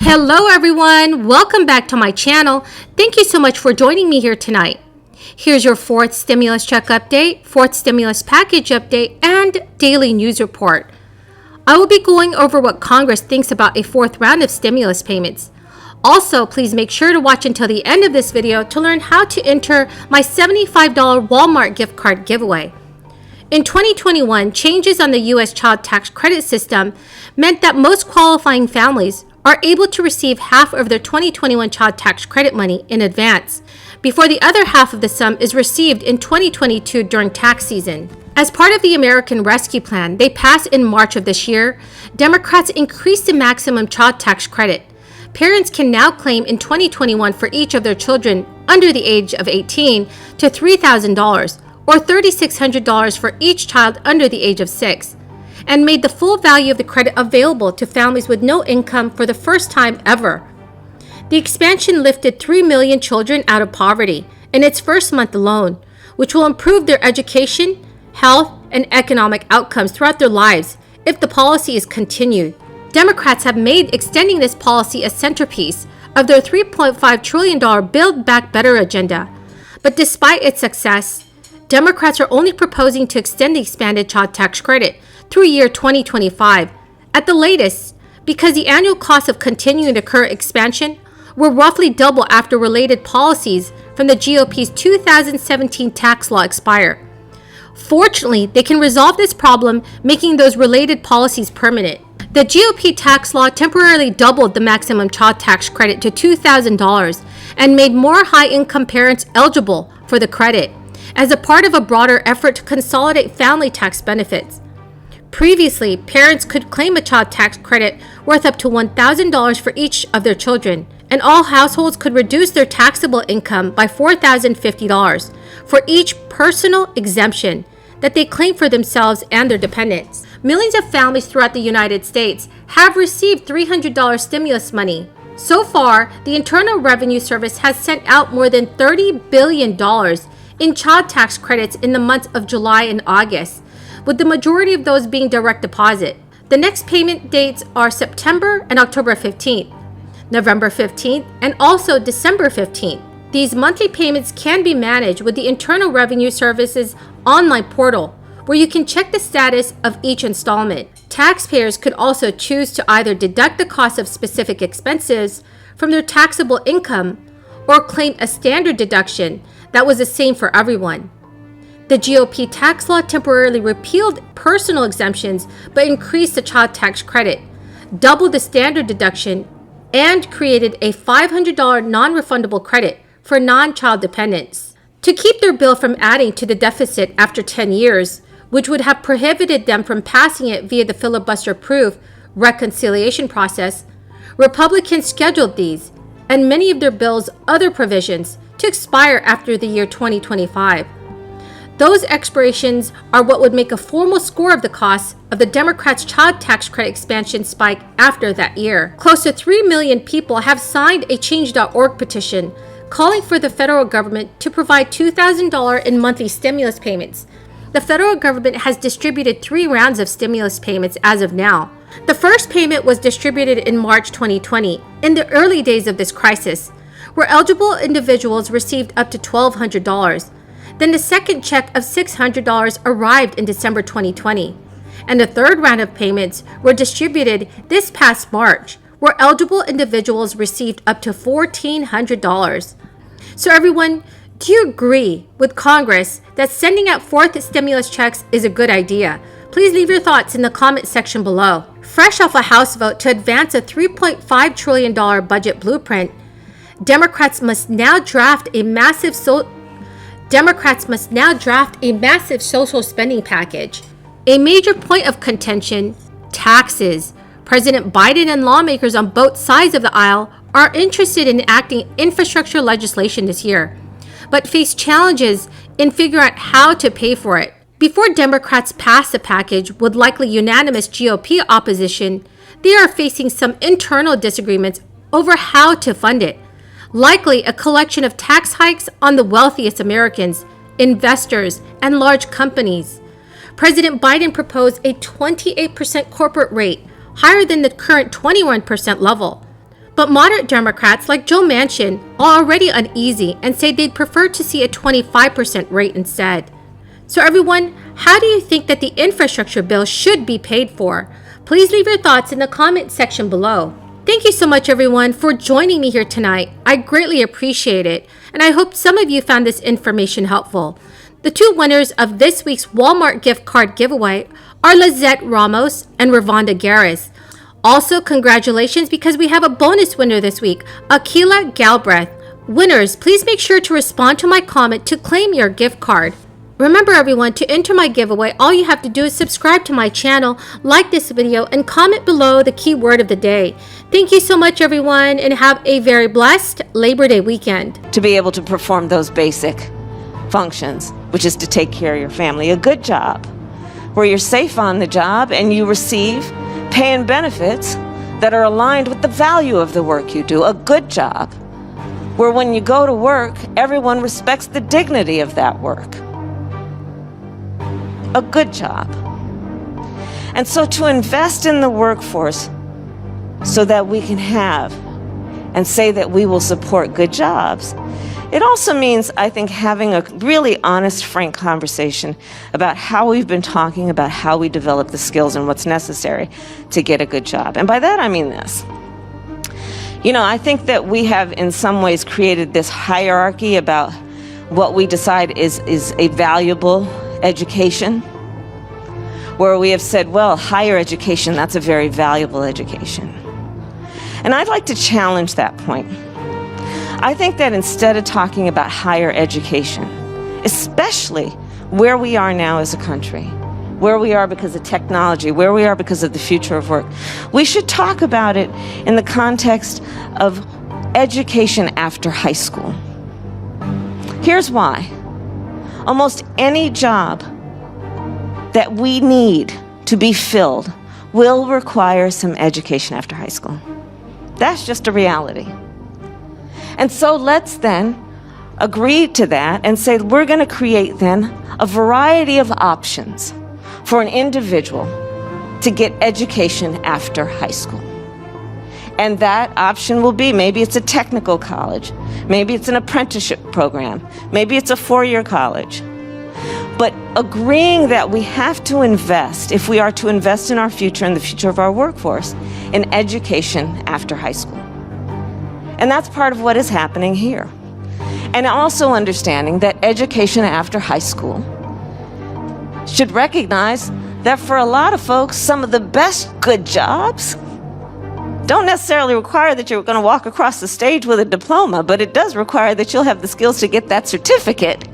Hello everyone, welcome back to my channel. Thank you so much for joining me here tonight. Here's your fourth stimulus check update, fourth stimulus package update, and daily news report. I will be going over what Congress thinks about a fourth round of stimulus payments. Also, please make sure to watch until the end of this video to learn how to enter my $75 Walmart gift card giveaway. In 2021, changes on the U.S. child tax credit system meant that most qualifying families are able to receive half of their 2021 child tax credit money in advance, before the other half of the sum is received in 2022 during tax season. As part of the American Rescue Plan they passed in March of this year, Democrats increased the maximum child tax credit. Parents can now claim in 2021 for each of their children under the age of 18 to $3,000 or $3,600 for each child under the age of 6. And made the full value of the credit available to families with no income for the first time ever. The expansion lifted 3 million children out of poverty in its first month alone, which will improve their education, health, and economic outcomes throughout their lives if the policy is continued. Democrats have made extending this policy a centerpiece of their $3.5 trillion Build Back Better agenda. But despite its success, Democrats are only proposing to extend the expanded child tax credit through year 2025 at the latest, because the annual cost of continuing the current expansion will roughly double after related policies from the GOP's 2017 tax law expire. Fortunately, they can resolve this problem, making those related policies permanent. The GOP tax law temporarily doubled the maximum child tax credit to $2,000 and made more high-income parents eligible for the credit as a part of a broader effort to consolidate family tax benefits. Previously, parents could claim a child tax credit worth up to $1,000 for each of their children, and all households could reduce their taxable income by $4,050 for each personal exemption that they claim for themselves and their dependents. Millions of families throughout the United States have received $300 stimulus money. So far, the Internal Revenue Service has sent out more than $30 billion in child tax credits in the months of July and August, with the majority of those being direct deposit. The next payment dates are September and October 15th, November 15th, and also December 15th. These monthly payments can be managed with the Internal Revenue Service's online portal, where you can check the status of each installment. Taxpayers could also choose to either deduct the cost of specific expenses from their taxable income or claim a standard deduction that was the same for everyone. The GOP tax law temporarily repealed personal exemptions but increased the child tax credit, doubled the standard deduction, and created a $500 non-refundable credit for non-child dependents. To keep their bill from adding to the deficit after 10 years, which would have prohibited them from passing it via the filibuster-proof reconciliation process, Republicans scheduled these and many of their bill's other provisions to expire after the year 2025. Those expirations are what would make a formal score of the costs of the Democrats' child tax credit expansion spike after that year. Close to 3 million people have signed a Change.org petition calling for the federal government to provide $2,000 in monthly stimulus payments. The federal government has distributed 3 rounds of stimulus payments as of now. The first payment was distributed in March 2020, in the early days of this crisis, where eligible individuals received up to $1,200. Then the second check of $600 arrived in December 2020. And the third round of payments were distributed this past March, where eligible individuals received up to $1,400. So everyone, do you agree with Congress that sending out fourth stimulus checks is a good idea? Please leave your thoughts in the comment section below. Fresh off a House vote to advance a $3.5 trillion budget blueprint, Democrats must now draft a massive social spending package. A major point of contention, taxes. President Biden and lawmakers on both sides of the aisle are interested in enacting infrastructure legislation this year, but face challenges in figuring out how to pay for it. Before Democrats pass the package with likely unanimous GOP opposition, they are facing some internal disagreements over how to fund it. Likely a collection of tax hikes on the wealthiest Americans, investors, and large companies. President Biden proposed a 28% corporate rate, higher than the current 21% level. But moderate Democrats like Joe Manchin are already uneasy and say they'd prefer to see a 25% rate instead. So everyone, how do you think that the infrastructure bill should be paid for? Please leave your thoughts in the comment section below. Thank you so much everyone for joining me here tonight. I greatly appreciate it, and I hope some of you found this information helpful. The two winners of this week's Walmart gift card giveaway are Lizette Ramos and Ravonda Garris. Also, congratulations because we have a bonus winner this week, Akila Galbraith. Winners, please make sure to respond to my comment to claim your gift card. Remember everyone, to enter my giveaway, all you have to do is subscribe to my channel, like this video, and comment below the keyword of the day. Thank you so much everyone, and have a very blessed Labor Day weekend. To be able to perform those basic functions, which is to take care of your family, a good job, where you're safe on the job and you receive pay and benefits that are aligned with the value of the work you do, a good job, where when you go to work, everyone respects the dignity of that work. A good job. And so to invest in the workforce so that we can have and say that we will support good jobs, it also means, I think, having a really honest, frank conversation about how we've been talking about how we develop the skills and what's necessary to get a good job. And by that I mean this. I think that we have in some ways created this hierarchy about what we decide is a valuable education, where we have said, well, higher education, that's a very valuable education. And I'd like to challenge that point. I think that instead of talking about higher education, especially where we are now as a country, where we are because of technology, where we are because of the future of work, we should talk about it in the context of education after high school. Here's why. Almost any job that we need to be filled will require some education after high school. That's just a reality. And so let's then agree to that and say we're going to create then a variety of options for an individual to get education after high school. And that option will be, maybe it's a technical college, maybe it's an apprenticeship program, maybe it's a four-year college. But agreeing that we have to invest, if we are to invest in our future and the future of our workforce, in education after high school. And that's part of what is happening here. And also understanding that education after high school should recognize that for a lot of folks, some of the best good jobs don't necessarily require that you're going to walk across the stage with a diploma, but it does require that you'll have the skills to get that certificate